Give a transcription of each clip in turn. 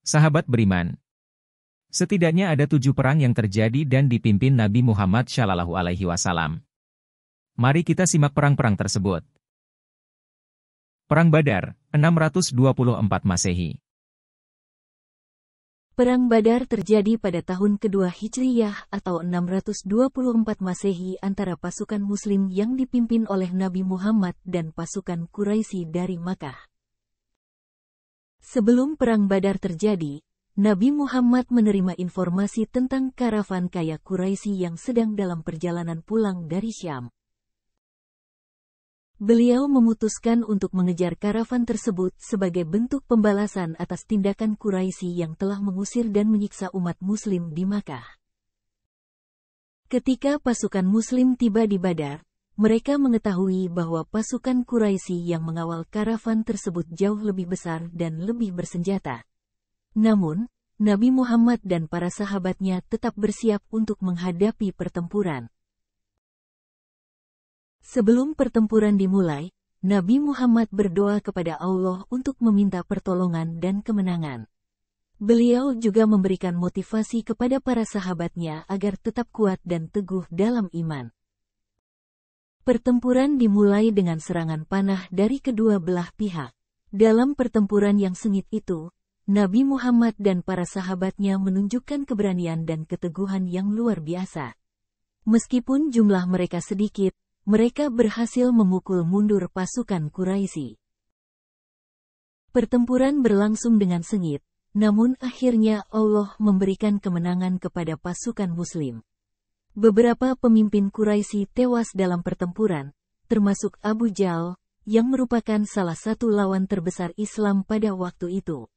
Sahabat beriman, setidaknya ada 7 perang yang terjadi dan dipimpin Nabi Muhammad SAW. Mari kita simak perang-perang tersebut. Perang Badar, 624 Masehi. Perang Badar terjadi pada tahun kedua Hijriyah atau 624 Masehi antara pasukan Muslim yang dipimpin oleh Nabi Muhammad dan pasukan Quraisy dari Makkah. Sebelum Perang Badar terjadi, Nabi Muhammad menerima informasi tentang karavan kaya Quraisy yang sedang dalam perjalanan pulang dari Syam. Beliau memutuskan untuk mengejar karavan tersebut sebagai bentuk pembalasan atas tindakan Quraisy yang telah mengusir dan menyiksa umat Muslim di Makkah. Ketika pasukan Muslim tiba di Badar, mereka mengetahui bahwa pasukan Quraisy yang mengawal karavan tersebut jauh lebih besar dan lebih bersenjata. Namun, Nabi Muhammad dan para sahabatnya tetap bersiap untuk menghadapi pertempuran. Sebelum pertempuran dimulai, Nabi Muhammad berdoa kepada Allah untuk meminta pertolongan dan kemenangan. Beliau juga memberikan motivasi kepada para sahabatnya agar tetap kuat dan teguh dalam iman. Pertempuran dimulai dengan serangan panah dari kedua belah pihak. Dalam pertempuran yang sengit itu, Nabi Muhammad dan para sahabatnya menunjukkan keberanian dan keteguhan yang luar biasa. Meskipun jumlah mereka sedikit, mereka berhasil memukul mundur pasukan Quraisy. Pertempuran berlangsung dengan sengit, namun akhirnya Allah memberikan kemenangan kepada pasukan Muslim. Beberapa pemimpin Quraisy tewas dalam pertempuran, termasuk Abu Jahl, yang merupakan salah satu lawan terbesar Islam pada waktu itu.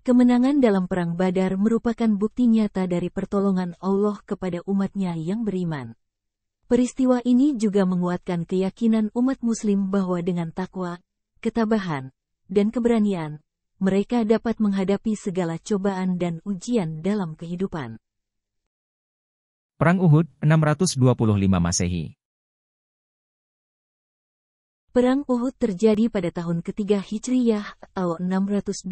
Kemenangan dalam Perang Badar merupakan bukti nyata dari pertolongan Allah kepada umatnya yang beriman. Peristiwa ini juga menguatkan keyakinan umat Muslim bahwa dengan takwa, ketabahan, dan keberanian, mereka dapat menghadapi segala cobaan dan ujian dalam kehidupan. Perang Uhud, 625 Masehi. Perang Uhud terjadi pada tahun ketiga Hijriyah atau 625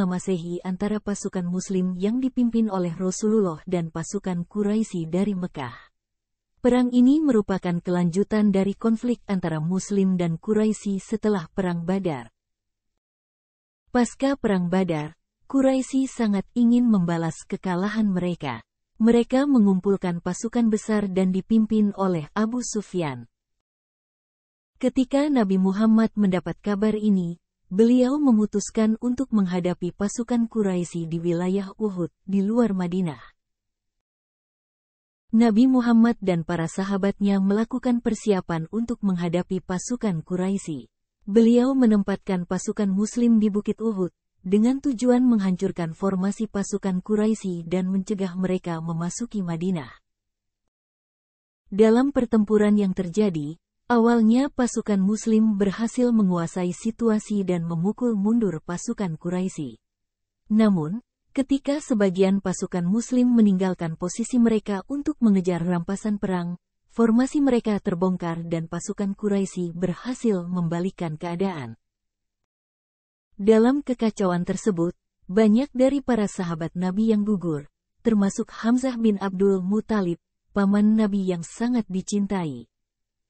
Masehi antara pasukan Muslim yang dipimpin oleh Rasulullah dan pasukan Quraisy dari Mekah. Perang ini merupakan kelanjutan dari konflik antara Muslim dan Quraisy setelah Perang Badar. Pasca Perang Badar, Quraisy sangat ingin membalas kekalahan mereka. Mereka mengumpulkan pasukan besar dan dipimpin oleh Abu Sufyan. Ketika Nabi Muhammad mendapat kabar ini, beliau memutuskan untuk menghadapi pasukan Quraisy di wilayah Uhud di luar Madinah. Nabi Muhammad dan para sahabatnya melakukan persiapan untuk menghadapi pasukan Quraisy. Beliau menempatkan pasukan Muslim di Bukit Uhud, dengan tujuan menghancurkan formasi pasukan Quraisy dan mencegah mereka memasuki Madinah. Dalam pertempuran yang terjadi, awalnya pasukan Muslim berhasil menguasai situasi dan memukul mundur pasukan Quraisy. Namun, ketika sebagian pasukan Muslim meninggalkan posisi mereka untuk mengejar rampasan perang, formasi mereka terbongkar dan pasukan Quraisy berhasil membalikkan keadaan. Dalam kekacauan tersebut, banyak dari para sahabat Nabi yang gugur, termasuk Hamzah bin Abdul Muthalib, paman Nabi yang sangat dicintai.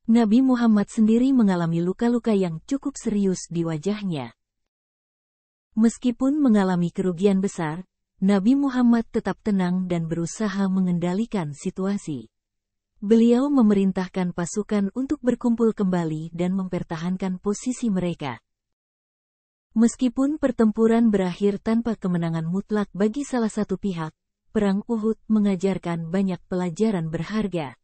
Nabi Muhammad sendiri mengalami luka-luka yang cukup serius di wajahnya. Meskipun mengalami kerugian besar, Nabi Muhammad tetap tenang dan berusaha mengendalikan situasi. Beliau memerintahkan pasukan untuk berkumpul kembali dan mempertahankan posisi mereka. Meskipun pertempuran berakhir tanpa kemenangan mutlak bagi salah satu pihak, Perang Uhud mengajarkan banyak pelajaran berharga.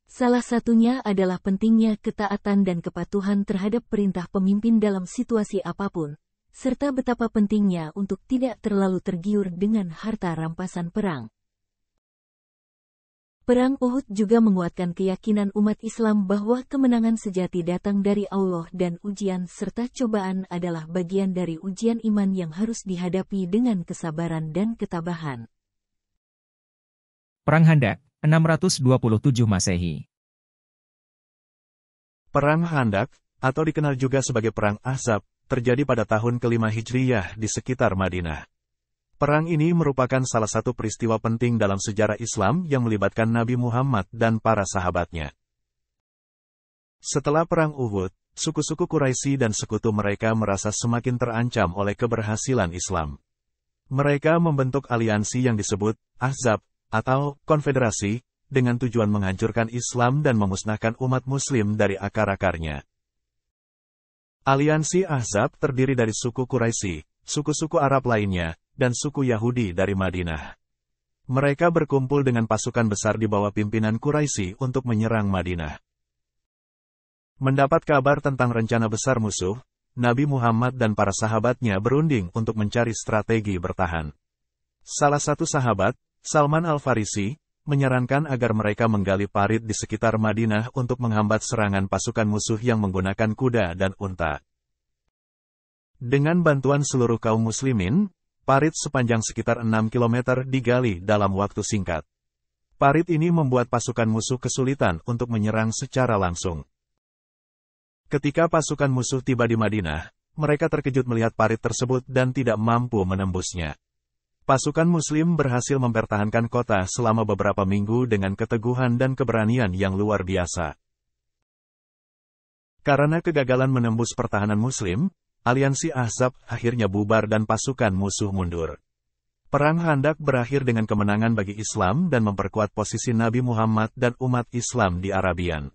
Salah satunya adalah pentingnya ketaatan dan kepatuhan terhadap perintah pemimpin dalam situasi apapun, serta betapa pentingnya untuk tidak terlalu tergiur dengan harta rampasan perang. Perang Uhud juga menguatkan keyakinan umat Islam bahwa kemenangan sejati datang dari Allah dan ujian serta cobaan adalah bagian dari ujian iman yang harus dihadapi dengan kesabaran dan ketabahan. Perang Khandaq, 627 Masehi. Perang Khandaq, atau dikenal juga sebagai Perang Ahzab, terjadi pada tahun kelima Hijriyah di sekitar Madinah. Perang ini merupakan salah satu peristiwa penting dalam sejarah Islam yang melibatkan Nabi Muhammad dan para sahabatnya. Setelah Perang Uhud, suku-suku Quraisy dan sekutu mereka merasa semakin terancam oleh keberhasilan Islam. Mereka membentuk aliansi yang disebut Ahzab, atau konfederasi, dengan tujuan menghancurkan Islam dan memusnahkan umat Muslim dari akar-akarnya. Aliansi Ahzab terdiri dari suku Quraisy, suku-suku Arab lainnya, dan suku Yahudi dari Madinah. Mereka berkumpul dengan pasukan besar di bawah pimpinan Quraisy untuk menyerang Madinah. Mendapat kabar tentang rencana besar musuh, Nabi Muhammad dan para sahabatnya berunding untuk mencari strategi bertahan. Salah satu sahabat, Salman Al-Farisi, menyarankan agar mereka menggali parit di sekitar Madinah untuk menghambat serangan pasukan musuh yang menggunakan kuda dan unta. Dengan bantuan seluruh kaum muslimin, parit sepanjang sekitar 6 km digali dalam waktu singkat. Parit ini membuat pasukan musuh kesulitan untuk menyerang secara langsung. Ketika pasukan musuh tiba di Madinah, mereka terkejut melihat parit tersebut dan tidak mampu menembusnya. Pasukan Muslim berhasil mempertahankan kota selama beberapa minggu dengan keteguhan dan keberanian yang luar biasa. Karena kegagalan menembus pertahanan Muslim, aliansi Ahzab akhirnya bubar dan pasukan musuh mundur. Perang Khandaq berakhir dengan kemenangan bagi Islam dan memperkuat posisi Nabi Muhammad dan umat Islam di Arabian.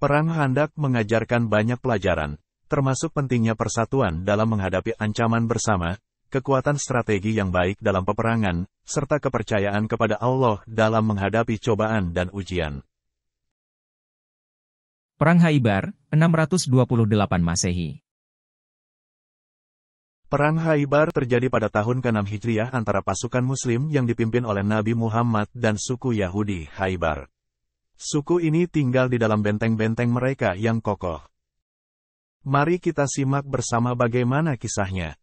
Perang Khandaq mengajarkan banyak pelajaran, termasuk pentingnya persatuan dalam menghadapi ancaman bersama, kekuatan strategi yang baik dalam peperangan, serta kepercayaan kepada Allah dalam menghadapi cobaan dan ujian. Perang Khaybar, 628 Masehi. Perang Khaybar terjadi pada tahun ke-6 Hijriah antara pasukan Muslim yang dipimpin oleh Nabi Muhammad dan suku Yahudi Khaybar. Suku ini tinggal di dalam benteng-benteng mereka yang kokoh. Mari kita simak bersama bagaimana kisahnya.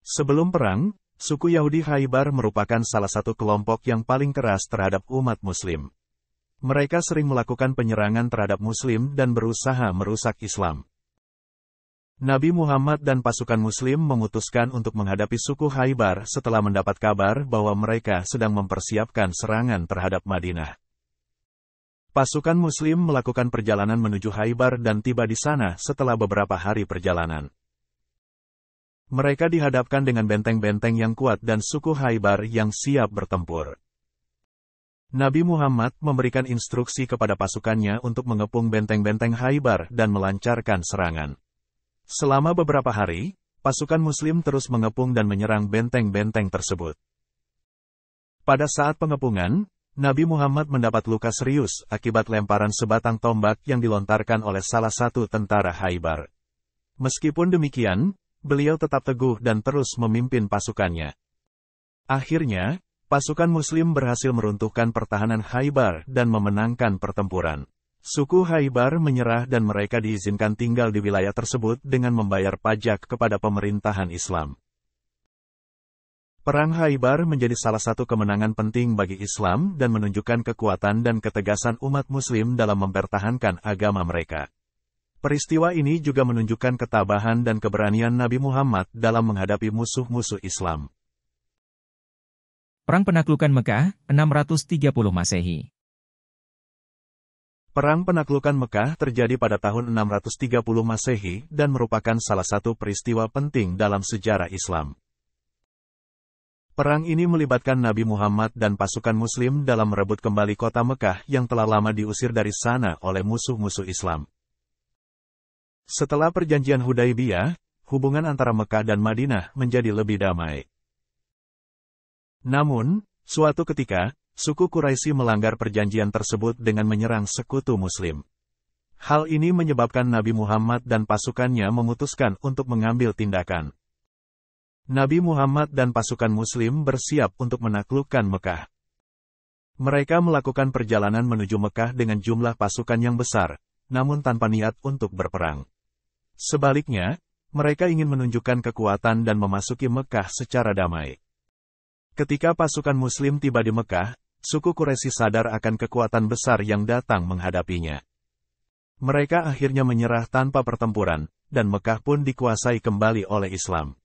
Sebelum perang, suku Yahudi Khaybar merupakan salah satu kelompok yang paling keras terhadap umat Muslim. Mereka sering melakukan penyerangan terhadap Muslim dan berusaha merusak Islam. Nabi Muhammad dan pasukan Muslim memutuskan untuk menghadapi suku Khaybar setelah mendapat kabar bahwa mereka sedang mempersiapkan serangan terhadap Madinah. Pasukan Muslim melakukan perjalanan menuju Khaybar dan tiba di sana setelah beberapa hari perjalanan. Mereka dihadapkan dengan benteng-benteng yang kuat dan suku Khaybar yang siap bertempur. Nabi Muhammad memberikan instruksi kepada pasukannya untuk mengepung benteng-benteng Khaybar dan melancarkan serangan. Selama beberapa hari, pasukan Muslim terus mengepung dan menyerang benteng-benteng tersebut. Pada saat pengepungan, Nabi Muhammad mendapat luka serius akibat lemparan sebatang tombak yang dilontarkan oleh salah satu tentara Khaybar. Meskipun demikian, beliau tetap teguh dan terus memimpin pasukannya. Akhirnya, pasukan Muslim berhasil meruntuhkan pertahanan Khaybar dan memenangkan pertempuran. Suku Khaybar menyerah dan mereka diizinkan tinggal di wilayah tersebut dengan membayar pajak kepada pemerintahan Islam. Perang Khaybar menjadi salah satu kemenangan penting bagi Islam dan menunjukkan kekuatan dan ketegasan umat Muslim dalam mempertahankan agama mereka. Peristiwa ini juga menunjukkan ketabahan dan keberanian Nabi Muhammad dalam menghadapi musuh-musuh Islam. Perang Penaklukan Mekah, 630 Masehi. Perang Penaklukan Mekah terjadi pada tahun 630 Masehi dan merupakan salah satu peristiwa penting dalam sejarah Islam. Perang ini melibatkan Nabi Muhammad dan pasukan Muslim dalam merebut kembali kota Mekah yang telah lama diusir dari sana oleh musuh-musuh Islam. Setelah perjanjian Hudaibiyah, hubungan antara Mekah dan Madinah menjadi lebih damai. Namun, suatu ketika, suku Quraisy melanggar perjanjian tersebut dengan menyerang sekutu Muslim. Hal ini menyebabkan Nabi Muhammad dan pasukannya memutuskan untuk mengambil tindakan. Nabi Muhammad dan pasukan Muslim bersiap untuk menaklukkan Mekah. Mereka melakukan perjalanan menuju Mekah dengan jumlah pasukan yang besar, namun tanpa niat untuk berperang. Sebaliknya, mereka ingin menunjukkan kekuatan dan memasuki Mekah secara damai. Ketika pasukan Muslim tiba di Mekah, suku Quraisy sadar akan kekuatan besar yang datang menghadapinya. Mereka akhirnya menyerah tanpa pertempuran, dan Mekah pun dikuasai kembali oleh Islam.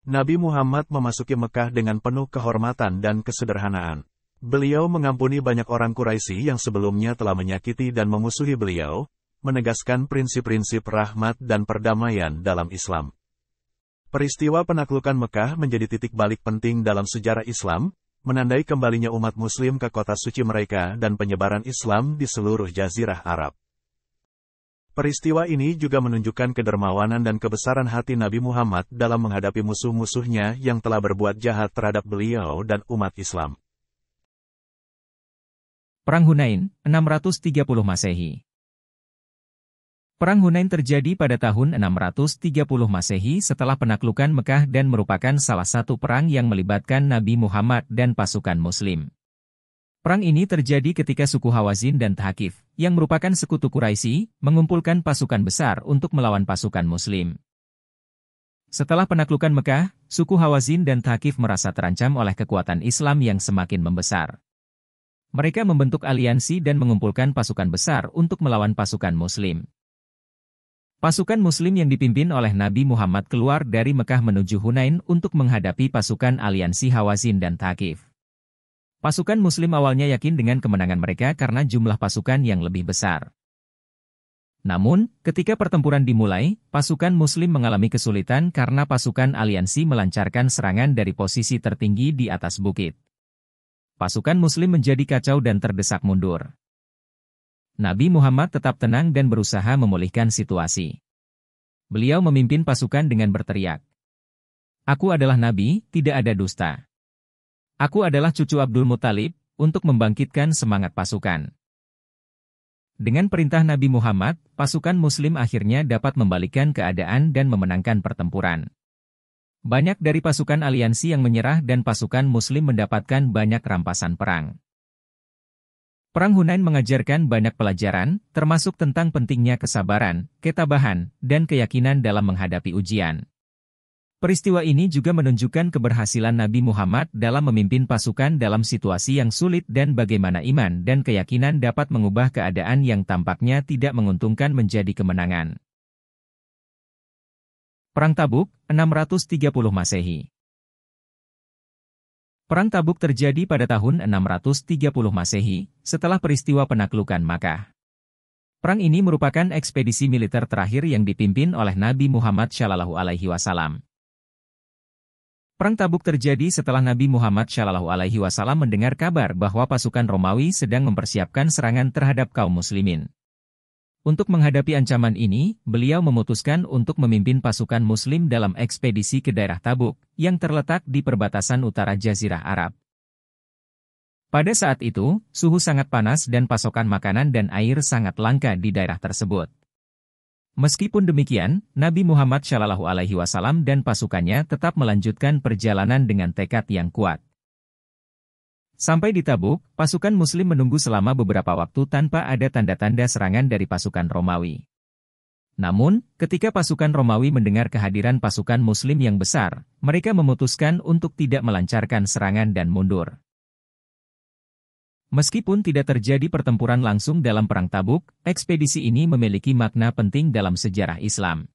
Nabi Muhammad memasuki Mekah dengan penuh kehormatan dan kesederhanaan. Beliau mengampuni banyak orang Quraisy yang sebelumnya telah menyakiti dan memusuhi beliau, menegaskan prinsip-prinsip rahmat dan perdamaian dalam Islam. Peristiwa penaklukan Mekah menjadi titik balik penting dalam sejarah Islam, menandai kembalinya umat Muslim ke kota suci mereka dan penyebaran Islam di seluruh Jazirah Arab. Peristiwa ini juga menunjukkan kedermawanan dan kebesaran hati Nabi Muhammad dalam menghadapi musuh-musuhnya yang telah berbuat jahat terhadap beliau dan umat Islam. Perang Hunain, 630 Masehi. Perang Hunain terjadi pada tahun 630 Masehi setelah penaklukan Mekah dan merupakan salah satu perang yang melibatkan Nabi Muhammad dan pasukan Muslim. Perang ini terjadi ketika suku Hawazin dan Thaqif, yang merupakan sekutu Quraisy, mengumpulkan pasukan besar untuk melawan pasukan Muslim. Setelah penaklukan Mekah, suku Hawazin dan Thaqif merasa terancam oleh kekuatan Islam yang semakin membesar. Mereka membentuk aliansi dan mengumpulkan pasukan besar untuk melawan pasukan Muslim. Pasukan Muslim yang dipimpin oleh Nabi Muhammad keluar dari Mekah menuju Hunain untuk menghadapi pasukan aliansi Hawazin dan Thaqif. Pasukan Muslim awalnya yakin dengan kemenangan mereka karena jumlah pasukan yang lebih besar. Namun, ketika pertempuran dimulai, pasukan Muslim mengalami kesulitan karena pasukan aliansi melancarkan serangan dari posisi tertinggi di atas bukit. Pasukan Muslim menjadi kacau dan terdesak mundur. Nabi Muhammad tetap tenang dan berusaha memulihkan situasi. Beliau memimpin pasukan dengan berteriak, "Aku adalah Nabi, tidak ada dusta. Aku adalah cucu Abdul Muthalib," untuk membangkitkan semangat pasukan. Dengan perintah Nabi Muhammad, pasukan Muslim akhirnya dapat membalikkan keadaan dan memenangkan pertempuran. Banyak dari pasukan aliansi yang menyerah dan pasukan Muslim mendapatkan banyak rampasan perang. Perang Hunain mengajarkan banyak pelajaran, termasuk tentang pentingnya kesabaran, ketabahan, dan keyakinan dalam menghadapi ujian. Peristiwa ini juga menunjukkan keberhasilan Nabi Muhammad dalam memimpin pasukan dalam situasi yang sulit dan bagaimana iman dan keyakinan dapat mengubah keadaan yang tampaknya tidak menguntungkan menjadi kemenangan. Perang Tabuk, 630 Masehi. Perang Tabuk terjadi pada tahun 630 Masehi, setelah peristiwa penaklukan Makkah. Perang ini merupakan ekspedisi militer terakhir yang dipimpin oleh Nabi Muhammad SAW. Perang Tabuk terjadi setelah Nabi Muhammad SAW mendengar kabar bahwa pasukan Romawi sedang mempersiapkan serangan terhadap kaum muslimin. Untuk menghadapi ancaman ini, beliau memutuskan untuk memimpin pasukan Muslim dalam ekspedisi ke daerah Tabuk, yang terletak di perbatasan utara Jazirah Arab. Pada saat itu, suhu sangat panas dan pasokan makanan dan air sangat langka di daerah tersebut. Meskipun demikian, Nabi Muhammad SAW dan pasukannya tetap melanjutkan perjalanan dengan tekad yang kuat. Sampai di Tabuk, pasukan Muslim menunggu selama beberapa waktu tanpa ada tanda-tanda serangan dari pasukan Romawi. Namun, ketika pasukan Romawi mendengar kehadiran pasukan Muslim yang besar, mereka memutuskan untuk tidak melancarkan serangan dan mundur. Meskipun tidak terjadi pertempuran langsung dalam Perang Tabuk, ekspedisi ini memiliki makna penting dalam sejarah Islam.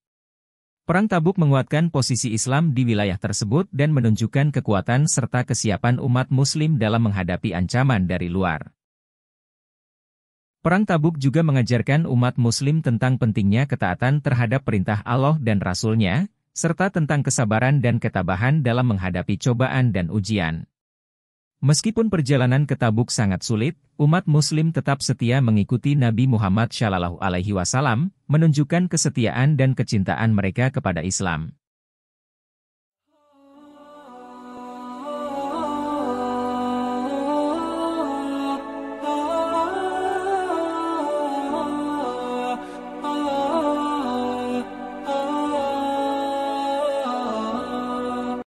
Perang Tabuk menguatkan posisi Islam di wilayah tersebut dan menunjukkan kekuatan serta kesiapan umat Muslim dalam menghadapi ancaman dari luar. Perang Tabuk juga mengajarkan umat Muslim tentang pentingnya ketaatan terhadap perintah Allah dan Rasul-Nya, serta tentang kesabaran dan ketabahan dalam menghadapi cobaan dan ujian. Meskipun perjalanan ke Tabuk sangat sulit, umat Muslim tetap setia mengikuti Nabi Muhammad SAW, menunjukkan kesetiaan dan kecintaan mereka kepada Islam.